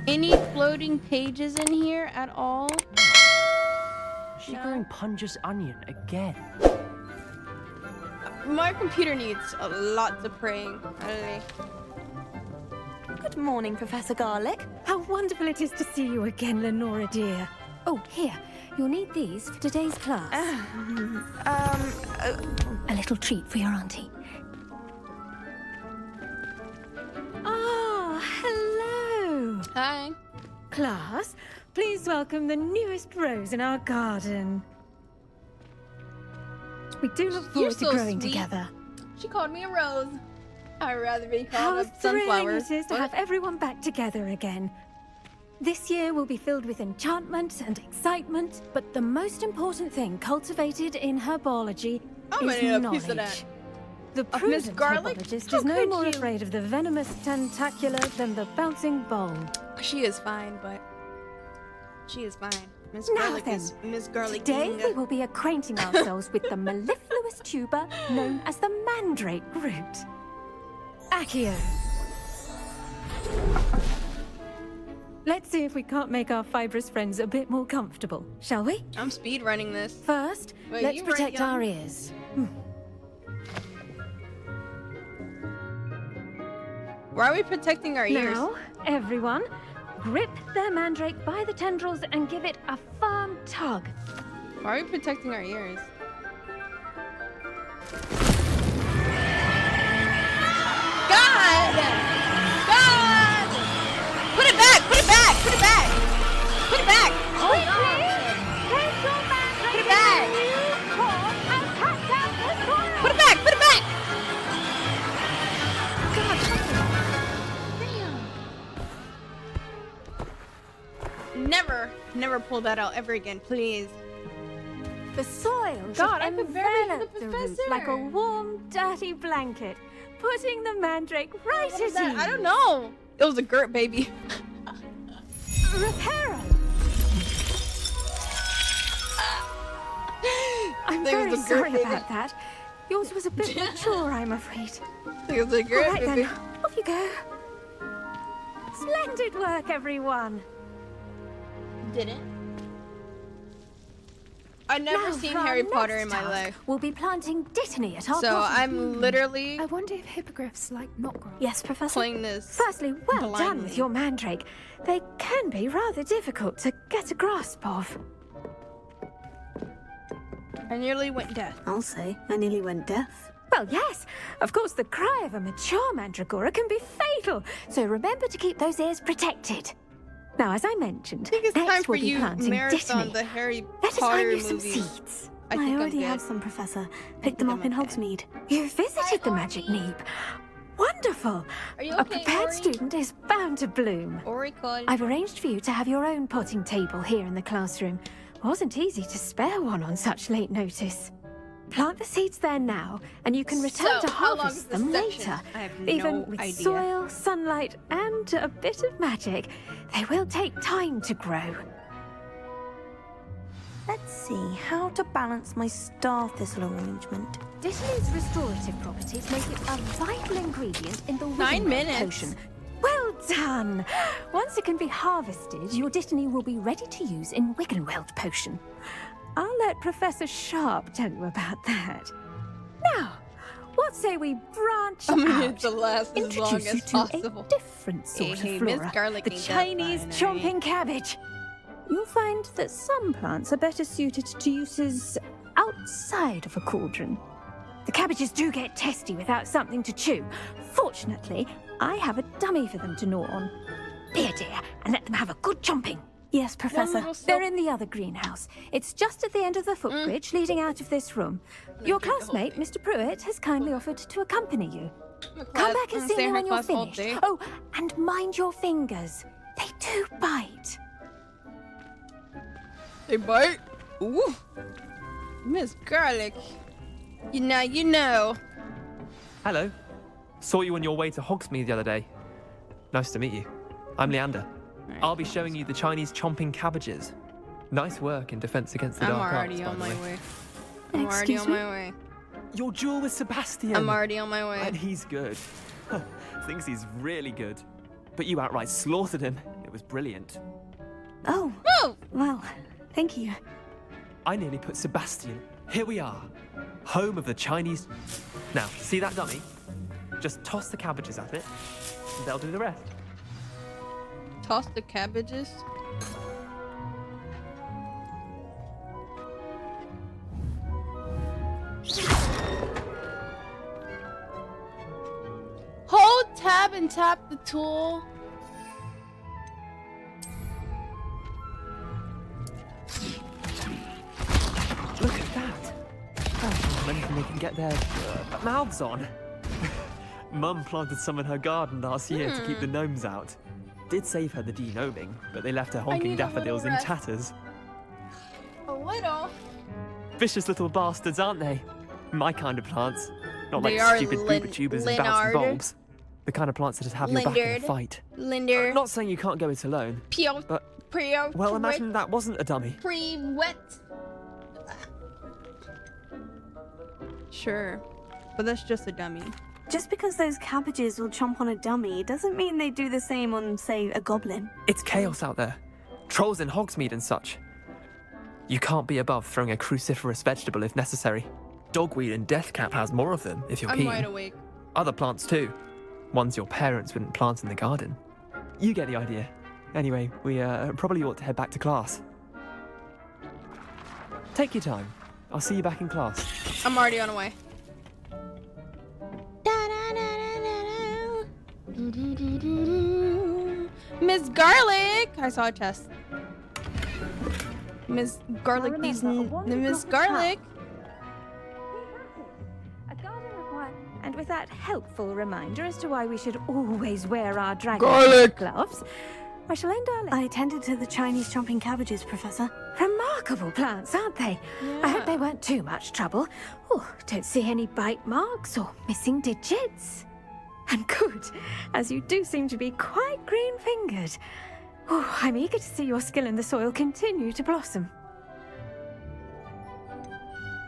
Any floating pages in here at all? She's growing Punja's onion again. My computer needs a lot of praying. Really. Good morning, Professor Garlic. How wonderful it is to see you again, Lenora dear. Oh, here. You'll need these for today's class. A little treat for your auntie. Ah, hello. Hi. Class, please welcome the newest rose in our garden. We do look forward to growing together. She called me a rose. I'd rather be called How a sunflower. thrilling it is to have everyone back together again. This year will be filled with enchantment and excitement, but the most important thing cultivated in herbology is knowledge. The prudent herbologist is no more afraid of the venomous tentacular than the bouncing bulb. She is fine, but she is fine. Miss Now Garlic then, is Miss Garlic. Today we will be acquainting ourselves with the mellifluous tuber known as the mandrake root. Accio. Let's see if we can't make our fibrous friends a bit more comfortable, shall we? I'm speed running this. First, let's protect our ears. Why are we protecting our ears? Now, everyone, grip the mandrake by the tendrils and give it a firm tug. Why are we protecting our ears? God! God! Put it back! Put it back! Put it back! Put it back! Oh, God! Put it back! Put it back! Put it back! God, never pull that out ever again, please. The soil God, I should could barely see envelop the the root professor. like a warm, dirty blanket, putting the mandrake right at ease. I don't know. It was a Gert baby. Reparo. I'm very sorry about that. Yours was a bit mature, I'm afraid. It was a Gert All right baby. then, off you go. Splendid work, everyone. Didn't. I've never seen Harry Potter in my life. We'll be planting dittany at our So potting. I'm literally I wonder if hippogriffs like not grow. Yes, Professor. playing this. Firstly, well done blindly. with your mandrake. They can be rather difficult to get a grasp of. I nearly went deaf. I'll say, I nearly went deaf. Well, yes. Of course, the cry of a mature mandragora can be fatal. So remember to keep those ears protected. Now, as I mentioned, I think it's next time for we'll be you planting marathon dittany. the Harry Let us Potter find you some movies. seeds. I think already I'm have good. some, Professor. Picked them up in Hogsmeade. You visited the Magic Neep. Wonderful. Are you A okay, prepared Ori? student is bound to bloom. Ori called. I've arranged for you to have your own potting table here in the classroom. Wasn't easy to spare one on such late notice. Plant the seeds there now, and you can return So, to how long is harvest this them section? later. I have Even no with idea. soil, sunlight, and a bit of magic, they will take time to grow. Let's see how to balance my star thistle arrangement. Dittany's restorative properties make it a vital ingredient in the 9 Wiggenweld minutes. potion. Well done! Once it can be harvested, your Dittany will be ready to use in Wiggenweld potion. I'll let Professor Sharp tell you about that. Now, what say we branch I'm gonna out? hit the last as long Introduce you as to possible. a different sort Hey, of Miss flora, Garlic the ain't that Chinese fine, chomping cabbage. You'll find that some plants are better suited to uses outside of a cauldron. The cabbages do get testy without something to chew. Fortunately, I have a dummy for them to gnaw on. Here, dear, and let them have a good chomping. Yes, Professor. They're in the other greenhouse. It's just at the end of the footbridge leading out of this room. Your classmate, Mr. Pruitt, has kindly offered to accompany you. Come back and see me when you're finished. Oh, and mind your fingers. They do bite. They bite. Ooh, Miss Garlic. You know. Hello. Saw you on your way to Hogsmeade the other day. Nice to meet you. I'm Leander. I'll be showing you the Chinese chomping cabbages. Nice work in defense against the I'm dark already arts, on by the my way. way. I'm already on my way. Your duel with Sebastian. I'm already on my way. And he's good. Thinks he's really good. but you outright slaughtered him. It was brilliant. Oh, Whoa! well, thank you. I nearly put Sebastian. Here we are, home of the Chinese. Now, see that dummy? Just toss the cabbages at it, and they'll do the rest. Toss the cabbages. Hold tab and tap the tool. Look at that! Oh, anything they can get their mouths on. Mum planted some in her garden last year to keep the gnomes out. Did save her the de-gnoming, but they left her honking need a daffodils in little rest. tatters. A little. Vicious little bastards, aren't they? My kind of plants. Not They like are stupid booba tubers and Leonard. bouncy bulbs. The kind of plants that just have your back in a Leonard. fight. Linder. I'm not saying you can't go it alone. Pio. But- Prio. Well, imagine that wasn't a dummy. Pre-wet. Sure. But that's just a dummy. Just because those cabbages will chomp on a dummy doesn't mean they do the same on, say, a goblin. It's chaos out there. Trolls in Hogsmeade and such. You can't be above throwing a cruciferous vegetable if necessary. Dogweed and deathcap has more of them, if you're I'm keen. wide awake. Other plants too. Ones your parents wouldn't plant in the garden. You get the idea. Anyway, we probably ought to head back to class. Take your time. I'll see you back in class. I'm already on the way. Miss Garlic! I saw a chest. Miss Garlic, these Miss Garlic. A garden requires, and with that helpful reminder as to why we should always wear our dragon Garlic! gloves, I shall end our I tended to the Chinese chomping cabbages, Professor. Remarkable plants, aren't they? I hope they weren't too much trouble. Oh, don't see any bite marks or missing digits. And good, as you do seem to be quite green-fingered. Oh, I'm eager to see your skill in the soil continue to blossom.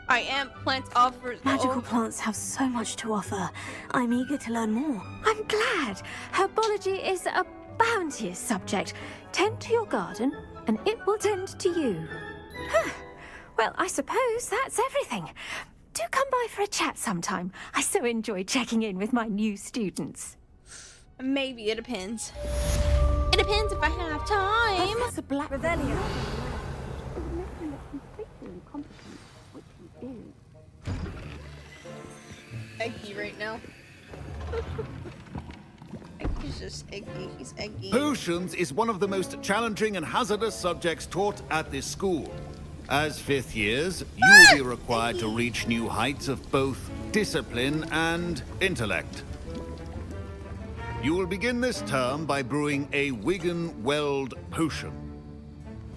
I am plants offers. Magical plants have so much to offer. I'm eager to learn more. I'm glad. Herbology is a bounteous subject. Tend to your garden, and it will tend to you. Huh. Well, I suppose that's everything. Do come by for a chat sometime. I so enjoy checking in with my new students. Maybe, it depends. It depends if I have time. Professor Black Revelio. Eggy right now. He's just eggy. He's eggy. Potions is one of the most challenging and hazardous subjects taught at this school. As fifth years, you will be required to reach new heights of both discipline and intellect. You will begin this term by brewing a Wigan-Weld potion.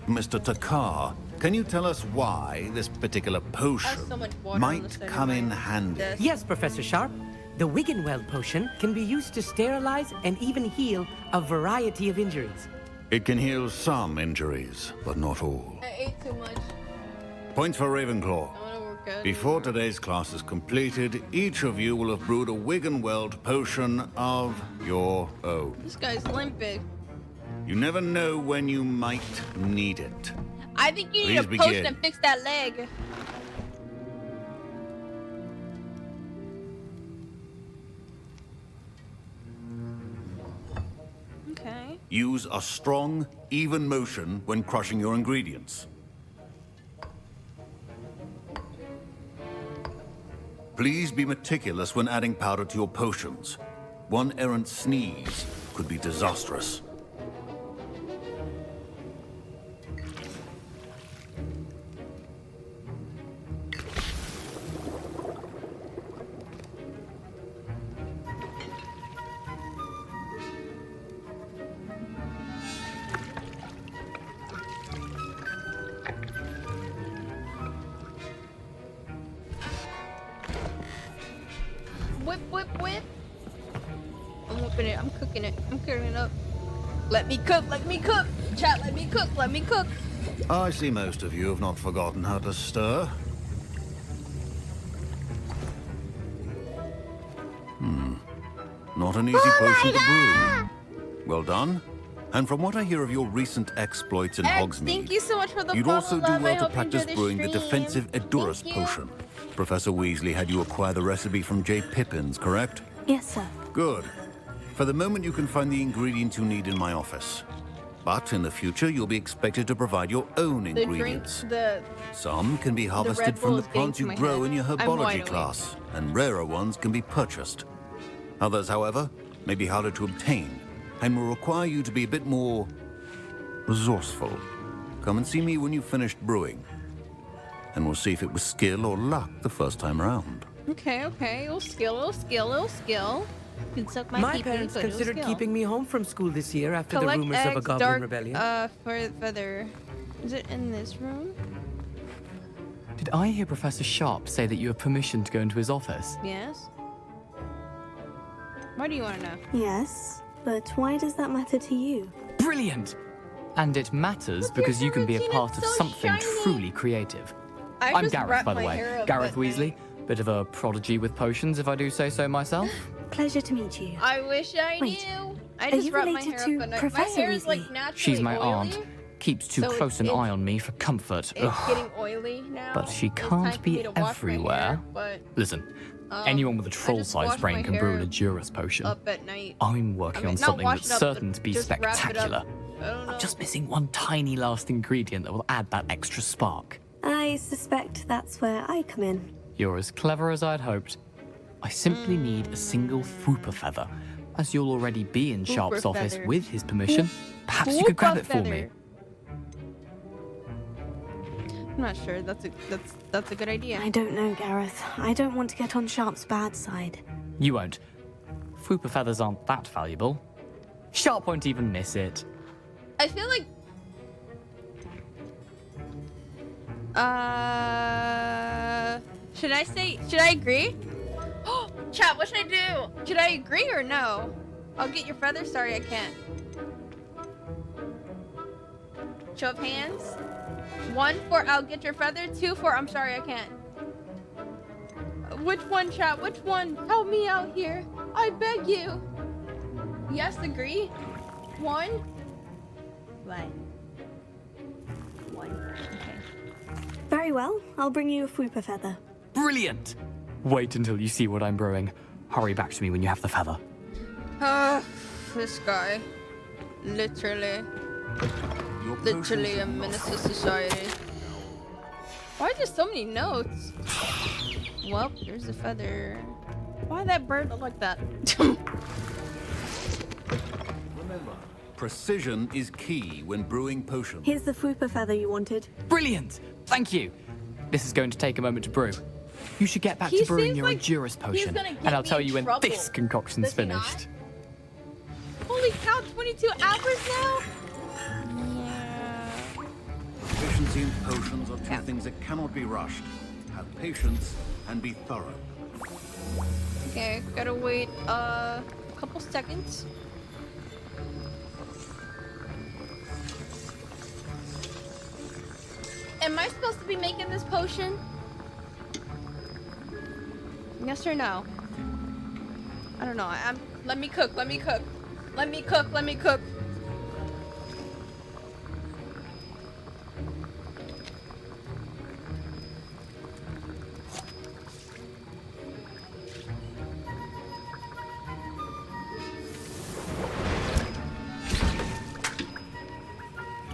Mr. Takar, can you tell us why this particular potion so much water on the might side of come my in handy? desk. Yes, Professor Sharp. The Wigan-Weld potion can be used to sterilize and even heal a variety of injuries. It can heal some injuries, but not all. I ate too much. Points for Ravenclaw. I want to work out. Before today's class is completed, each of you will have brewed a Wigan-Weld potion of your own. This guy's limping. You never know when you might need it. I think you need a Please potion begin. and fix that leg. Okay. Use a strong, even motion when crushing your ingredients. Please be meticulous when adding powder to your potions. One errant sneeze could be disastrous. Whip, whip, whip. I'm whipping it. I'm cooking it. I'm cooking it up. Let me cook. Let me cook. Chat, let me cook. Let me cook. I see most of you have not forgotten how to stir. Not an easy potion to brew. Well done. And from what I hear of your recent exploits in X, Hogsmeade, thank you so much for the you'd follow, also do love. I well to hope you practice enjoy brewing the stream. defensive Edurus Thank you. potion. Professor Weasley had you acquire the recipe from J. Pippins, correct? Yes, sir. Good. For the moment, you can find the ingredients you need in my office. But in the future, you'll be expected to provide your own The drink, ingredients. the Some can be harvested Red from Bull the is getting plants to you my grow head. in your I'm wide herbology awake. class, and rarer ones can be purchased. Others, however, may be harder to obtain, and will require you to be a bit more resourceful. Come and see me when you've finished brewing, and we'll see if it was skill or luck the first time around. okay, little skill. You can suck my My pee-pee, parents but it'll considered skill. keeping me home from school this year after the Collect rumors of a eggs, goblin dark, rebellion. feather. Is it in this room? Did I hear Professor Sharp say that you have permission to go into his office? Yes. Why do you want to know? Yes, but why does that matter to you? Brilliant! And it matters because you can be a routine, part it's of so something shiny. truly creative. I I'm just Gareth, wrapped by the my way. hair up Gareth at night. Weasley. Bit of a prodigy with potions, if I do say so myself. Pleasure to meet you. I wish I Wait, knew. I are just you wrapped my related hair to up at night. Professor My hair is like Weasley? naturally She's my oily. aunt. Keeps too So close an it's- eye on me for comfort. It's Ugh. getting oily now. But she It's can't time for be me to wash my everywhere. hair, but Listen, anyone with a I just troll-sized washed brain my can brew hair an Edurus potion. up at night. I'm working I mean, on not something wash that's it up, certain but to be just wrap it up. spectacular. I don't know. I'm just missing one tiny last ingredient that will add that extra spark. I suspect that's where I come in. You're as clever as I'd hoped. I simply need a single Fooper feather. As you'll already be in Sharp's office feather. with his permission, perhaps you could grab it for me. I'm not sure. That's a good idea. I don't know, Gareth. I don't want to get on Sharp's bad side. You won't. Fooper feathers aren't that valuable. Sharp won't even miss it. I feel like should I agree? Chat, what should I do? Should I agree or no? I'll get your feather. Sorry, I can't. Show of hands. 1 for I'll get your feather. 2 for I'm sorry, I can't. Which one, chat? Which one? Help me out here. I beg you. Yes, agree. 1. Right. 1. Okay. Very well. I'll bring you a Fooper feather. Brilliant! Wait until you see what I'm brewing. Hurry back to me when you have the feather. This guy. Literally Your a potions menace to society. Why are there so many notes? Well, there's a feather. Why that bird look like that? Remember, precision is key when brewing potions. Here's the Fooper feather you wanted. Brilliant! Thank you! This is going to take a moment to brew. You should get back He to brewing seems your like Edurus potion, gonna get and I'll me tell in you when trouble. this concoction's Does he not? finished. Holy cow, 22 hours now? Yeah. Efficiency and potions are two things that cannot be rushed. Have patience and be thorough. Okay, gotta wait a couple seconds. Am I supposed to be making this potion? Yes or no? I don't know. Let me cook. Let me cook. Let me cook. Let me cook.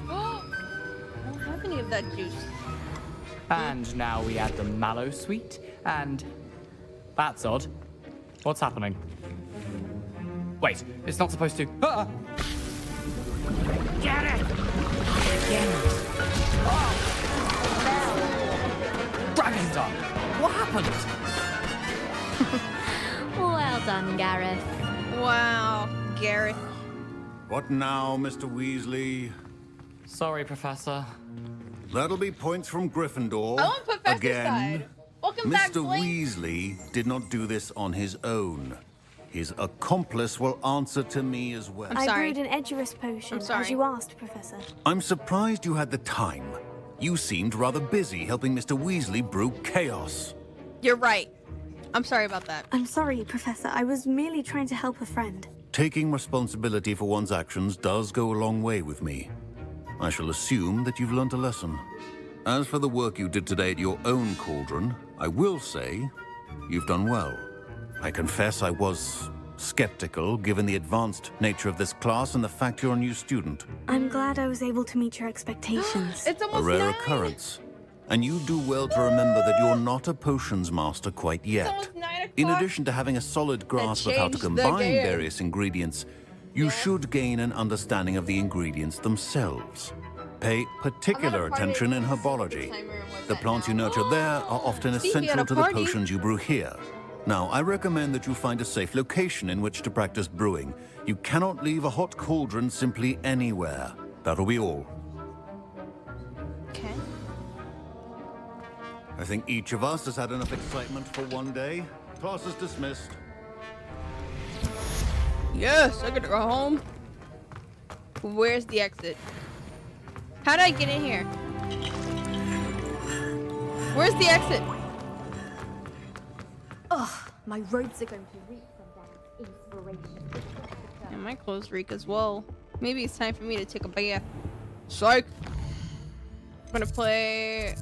I don't have any of that juice. And now we add the mallow sweet, and... That's odd. What's happening? Wait, it's not supposed to... Ah! Get it! Get it! Oh! Dragon Dog! What happened? Well done, Gareth. Wow, Gareth. What now, Mr. Weasley? Sorry, Professor. That'll be points from Gryffindor. I want Professor's Again. side. Welcome back, Mr. Blink. Weasley did not do this on his own. His accomplice will answer to me as well. I'm I sorry. brewed an Edurus potion, I'm sorry. as you asked, Professor. I'm surprised you had the time. You seemed rather busy helping Mr. Weasley brew chaos. You're right. I'm sorry about that. I'm sorry, Professor. I was merely trying to help a friend. taking responsibility for one's actions does go a long way with me. I shall assume that you've learnt a lesson. As for the work you did today at your own cauldron, I will say you've done well. I confess I was skeptical, given the advanced nature of this class and the fact you're a new student. I'm glad I was able to meet your expectations. It's almost A rare 9. occurrence. And you do well to remember that you're not a potions master quite yet. almost 9 In o'clock. addition to having a solid grasp of how to changed the combine game. various ingredients, you should gain an understanding of the ingredients themselves. Pay particular attention in herbology. The plants you nurture there are often Speaking essential at a to the party. potions you brew here. Now, I recommend that you find a safe location in which to practice brewing. You cannot leave a hot cauldron simply anywhere. That'll be all. Okay. I think each of us has had enough excitement for one day. Class is dismissed. Yes, I gotta go home. Where's the exit? How do I get in here? Where's the exit? Ugh, my robes are going to reek from that inspiration. And my clothes reek as well. Maybe it's time for me to take a bath. Psych! I'm gonna play...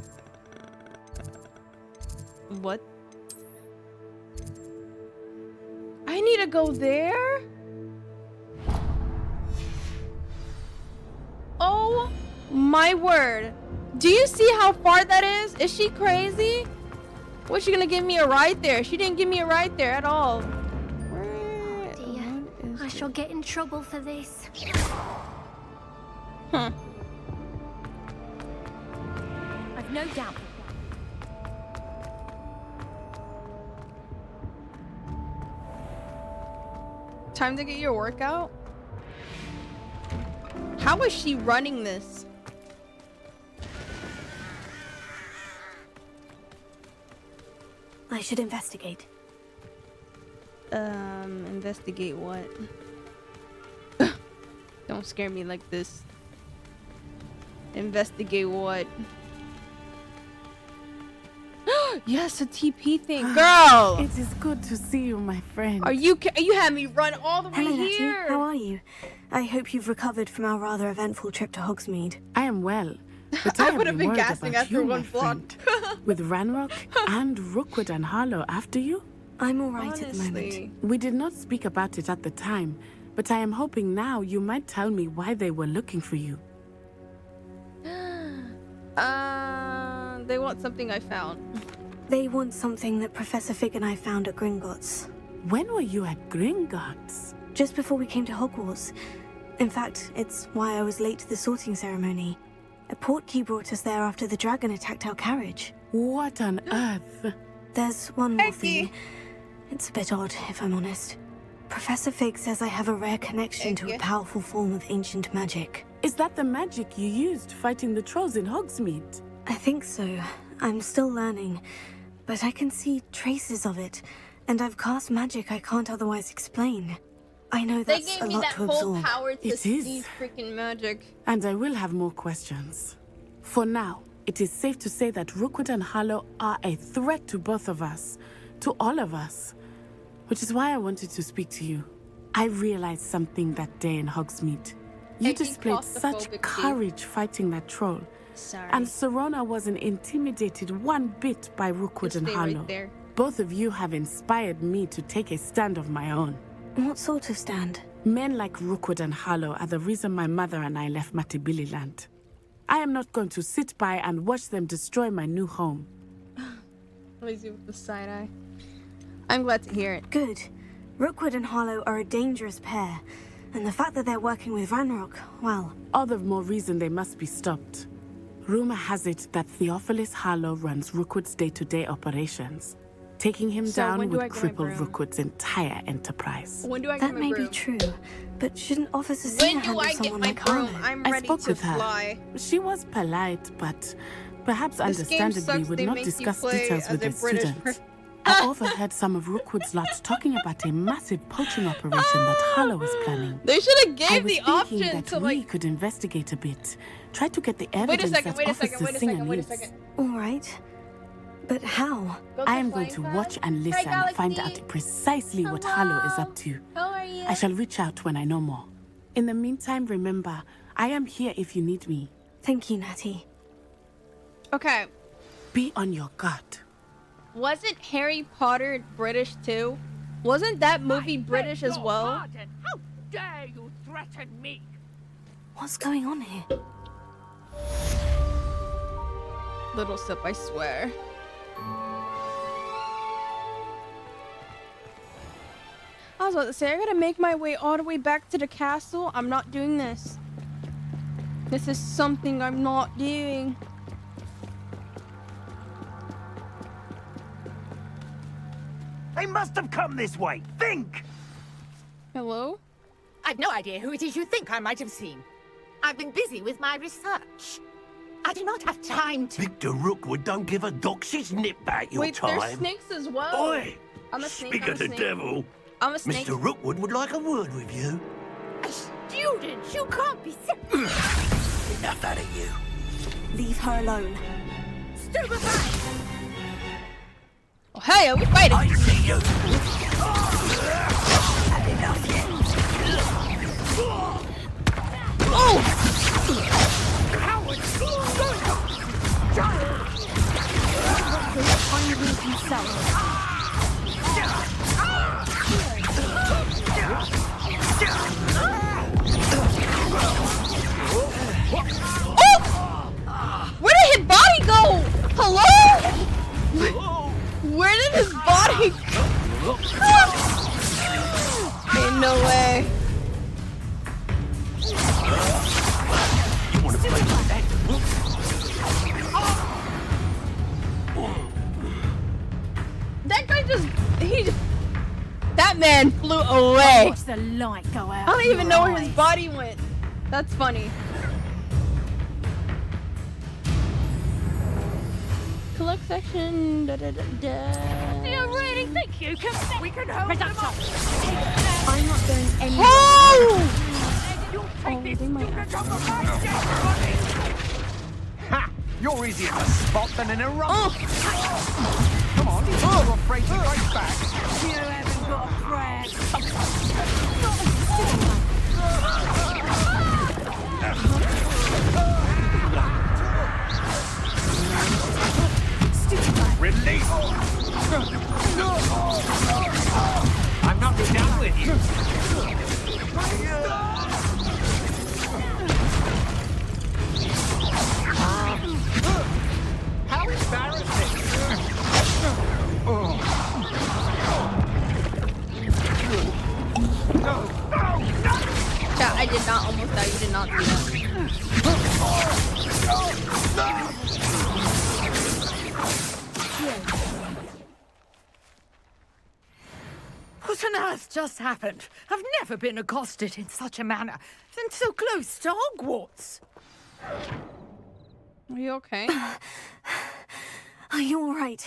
What? I need to go there? Oh my word. Do you see how far that is? Is she crazy? What's she gonna give me a ride there? She didn't give me a ride there at all. Dear, I shall get in trouble for this. Huh. I've no doubt. Time to get your workout? How is she running this? I should investigate. Investigate what? Don't scare me like this. Investigate what? Yes, a TP thing, girl. It is good to see you, my friend. You had me run all the way Hello, Letty. here. How are you? I hope you've recovered from our rather eventful trip to Hogsmeade. I am well, but I I would have have been been worried gassing about after you, one my block. friend. With Ranrock and Rookwood and Harlow after you? I'm all right at the moment. Honestly. We did not speak about it at the time, but I am hoping now you might tell me why they were looking for you. They want something I found. They want something that Professor Fig and I found at Gringotts. When were you at Gringotts? Just before we came to Hogwarts. In fact, it's why I was late to the sorting ceremony. A portkey brought us there after the dragon attacked our carriage. What on earth? There's one more Becky. thing. It's a bit odd, if I'm honest. Professor Fig says I have a rare connection to a Becky. powerful form of ancient magic. Is that the magic you used fighting the trolls in Hogsmeade? I think so. I'm still learning, but I can see traces of it, and I've cast magic I can't otherwise explain. I know They that's gave a me lot that to whole absorb. power to It see is. freaking magic. And I will have more questions. For now, it is safe to say that Rookwood and Harlow are a threat to both of us, to all of us, which is why I wanted to speak to you. I realized something that day in Hogsmeade. You Becky displayed such claustrophobic, courage fighting that troll, Sorry. and Serona wasn't intimidated one bit by Rookwood Just and stay Harlow. right there. Both of you have inspired me to take a stand of my own. What sort of stand? Men like Rookwood and Harlow are the reason my mother and I left Matibili land. I am not going to sit by and watch them destroy my new home. Lazy with the side eye. I'm glad to hear it. Good. Rookwood and Harlow are a dangerous pair, and the fact that they're working with Ranrock, well, All the more reason they must be stopped. Rumor has it that Theophilus Harlow runs Rookwood's day-to-day operations. Taking him So when down do I would get my cripple broom? Brookwood's entire enterprise. When do I get that my may broom? be true, but shouldn't Officer When Sina do handle I get someone my like broom? Harlow? I'm I ready spoke to with her. fly. She was polite, but perhaps This game understandably sucks. would They not make you discuss play details as with a the British students. person. I overheard some of Rookwood's lot talking about a massive poaching operation that Harlow was planning. They should have I gave was the thinking option that to we like. could investigate a bit. Try to get the Wait a evidence second. that Wait a Officer second. Wait a Singer second. Wait a needs. second. All right. But how? I am going to watch and listen and find out precisely what Harlow is up to. How are you? I shall reach out when I know more. In the meantime, remember, I am here if you need me. Thank you, Natty. Okay. Be on your guard. Wasn't Harry Potter British too? Wasn't that movie British as well? How dare you threaten me? What's going on here? Little sip, I swear. I was about to say, I gotta make my way all the way back to the castle. I'm not doing this. This is something I'm not doing. They must have come this way. Think! Hello? I've no idea who it is you think I might have seen. I've been busy with my research. I do not have time to... Victor Rookwood don't give a doxy's nip back your Wait, time. there's snakes as well. Oi! I'm a snake. Speak I'm a of the snake. devil. I'm a snake. Mr. Rookwood would like a word with you. A student! You can't be Enough out of you. Leave her alone. Stupefy! Oh, hey, are we fighting? I see you. Had enough yet? Where did his body go? Hello? Where did his body go? Ain't no way. You want to play with that? That guy just, that man flew away. Watch the light go out. I don't even know where his body went. That's funny. Collect section. Da, da, da, da. Do you really think you can... We can hold them up! I'm not going anywhere. Oh! You'll take this they might student on the right, Ha! You're easier to spot than in a rock. Oh! Come on, you're afraid to fight back. You haven't got a prayer. Release! I'm not done with you. How embarrassing! Chat, I did not almost die. You did not do that. What on earth just happened? I've never been accosted in such a manner, and so close to Hogwarts. Are you okay? Are you all right?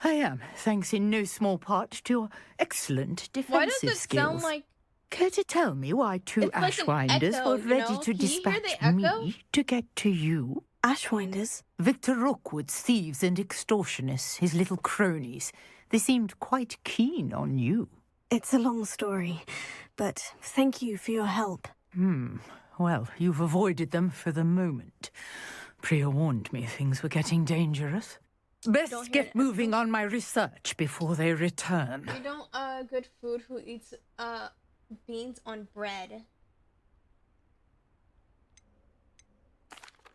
I am, thanks in no small part to your excellent Why does defensive it skills. sound like Care to tell me why two It's like an Ashwinders echo, were you ready know? to Can you hear the dispatch echo? me to get to you? Ashwinders? Victor Rookwood's thieves and extortionists, his little cronies. They seemed quite keen on you. It's a long story, but thank you for your help. Well, you've avoided them for the moment. Priya warned me things were getting dangerous. Best get moving on my research before they return. you don't good food who eats beans on bread?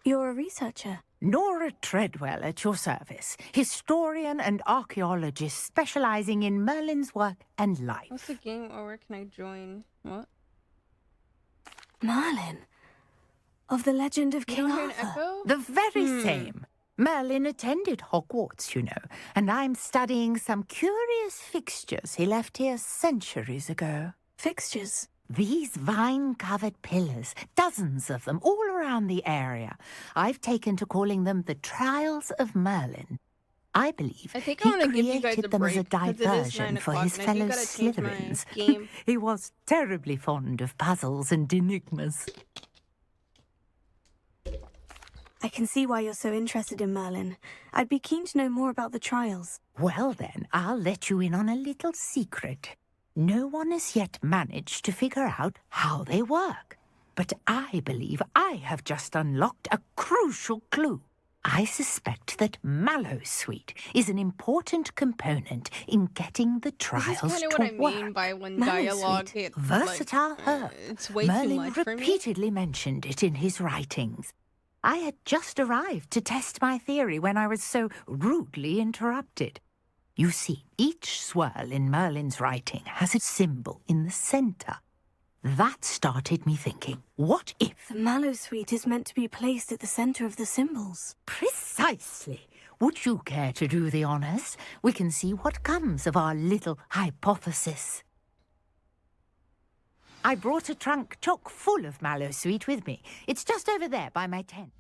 You're a researcher. Nora Treadwell at your service, historian and archaeologist specializing in Merlin's work and life. What's the game or where can I join? What? Merlin? Of the legend of You King don't hear an Arthur? echo? The very same. Merlin attended Hogwarts, you know, and I'm studying some curious fixtures he left here centuries ago. Fixtures? These vine-covered pillars, dozens of them, all around the area. I've taken to calling them the Trials of Merlin. I believe I think he I'm gonna give you guys created a them as a break, 'cause it is 9 diversion for o'clock his and I do fellow gotta change my Slytherins. game. He was terribly fond of puzzles and enigmas. I can see why you're so interested in Merlin. I'd be keen to know more about the trials. Well then, I'll let you in on a little secret. No one has yet managed to figure out how they work. But I believe I have just unlocked a crucial clue. I suspect that Mallowsweet is an important component in getting the trials to work. This is kind of what I mean by when dialogue gets Versatile herb. it's way Merlin too much for me. repeatedly mentioned it in his writings. I had just arrived to test my theory when I was so rudely interrupted. You see, each swirl in Merlin's writing has a symbol in the center. That started me thinking, what if... The Mallowsweet is meant to be placed at the center of the symbols. Precisely. Would you care to do the honors? We can see what comes of our little hypothesis. I brought a trunk chock full of Mallowsweet with me. It's just over there by my tent.